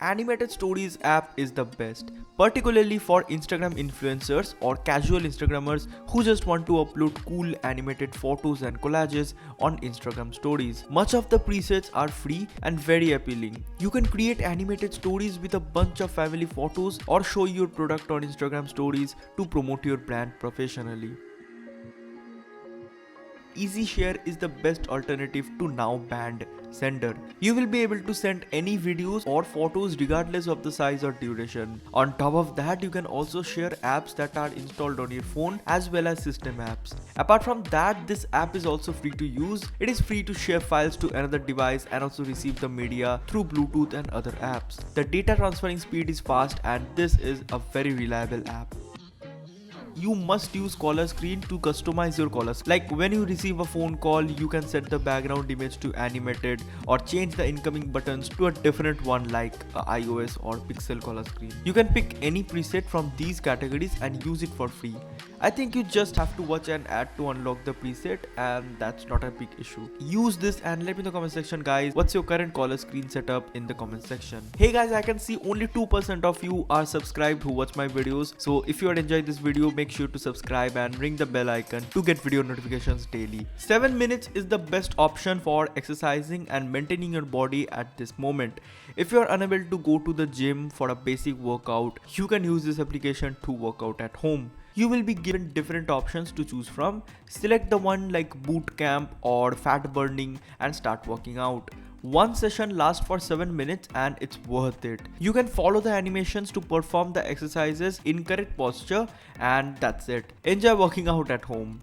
Animated Stories app is the best, particularly for Instagram influencers or casual Instagrammers who just want to upload cool animated photos and collages on Instagram stories. Much of the presets are free and very appealing. You can create animated stories with a bunch of family photos or show your product on Instagram stories to promote your brand professionally. EasyShare is the best alternative to now banned Sender. You will be able to send any videos or photos regardless of the size or duration. On top of that, you can also share apps that are installed on your phone as well as system apps. Apart from that, this app is also free to use. It is free to share files to another device and also receive the media through Bluetooth and other apps. The data transferring speed is fast and this is a very reliable app. You must use color screen to customize your colors. Like when you receive a phone call, you can set the background image to animated or change the incoming buttons to a different one like iOS or Pixel color screen. You can pick any preset from these categories and use it for free. I think you just have to watch an ad to unlock the preset and that's not a big issue. Use this and let me know in the comment section guys, what's your current color screen setup in the comment section. Hey guys, I can see only 2% of you are subscribed who watch my videos. So if you had enjoyed this video, make sure to subscribe and ring the bell icon to get video notifications daily. 7 minutes is the best option for exercising and maintaining your body at this moment. If you are unable to go to the gym for a basic workout, you can use this application to work out at home. You will be given different options to choose from. Select the one like boot camp or fat burning and start working out. One session lasts for 7 minutes and it's worth it. You can follow the animations to perform the exercises in correct posture and that's it. Enjoy working out at home.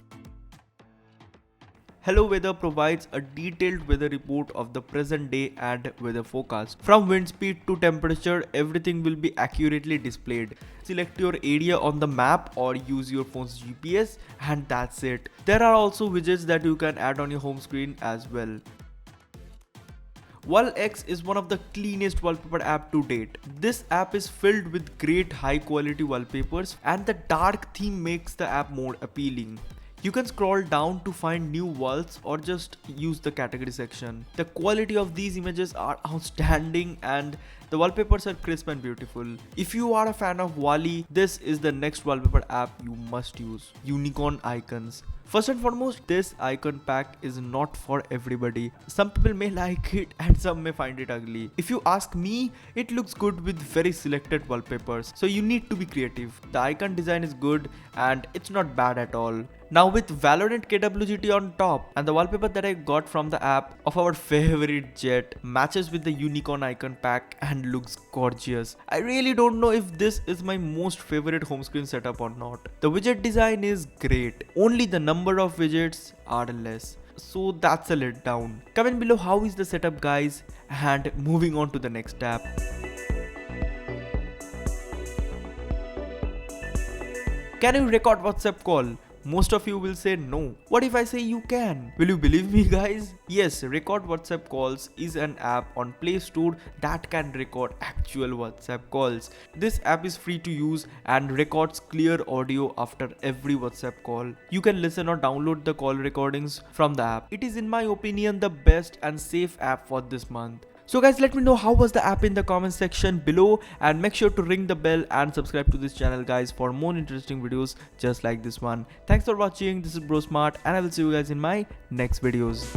Hello Weather provides a detailed weather report of the present day and weather forecast. From wind speed to temperature, everything will be accurately displayed. Select your area on the map or use your phone's GPS and that's it. There are also widgets that you can add on your home screen as well. WallX is one of the cleanest wallpaper app to date. This app is filled with great high quality wallpapers and the dark theme makes the app more appealing. You can scroll down to find new walls or just use the category section. The quality of these images are outstanding and the wallpapers are crisp and beautiful. If you are a fan of Wally, this is the next wallpaper app you must use. Unicorn icons. First and foremost, this icon pack is not for everybody. Some people may like it and some may find it ugly. If you ask me, it looks good with very selected wallpapers. So you need to be creative. The icon design is good and it's not bad at all. Now with Valorant KWGT on top and the wallpaper that I got from the app of our favorite Jet matches with the unicorn icon pack and looks gorgeous. I really don't know if this is my most favorite home screen setup or not. The widget design is great. Only the number of widgets are less. So that's a letdown. Comment below how is the setup guys, and moving on to the next app. Can you record WhatsApp call? Most of you will say no. What if I say you can? Will you believe me guys? Yes, Record WhatsApp Calls is an app on Play Store that can record actual WhatsApp calls. This app is free to use and records clear audio after every WhatsApp call. You can listen or download the call recordings from the app. It is in my opinion the best and safe app for this month. So guys, let me know how was the app in the comment section below and make sure to ring the bell and subscribe to this channel guys for more interesting videos just like this one. Thanks for watching. This is Bro Smart and I will see you guys in my next videos.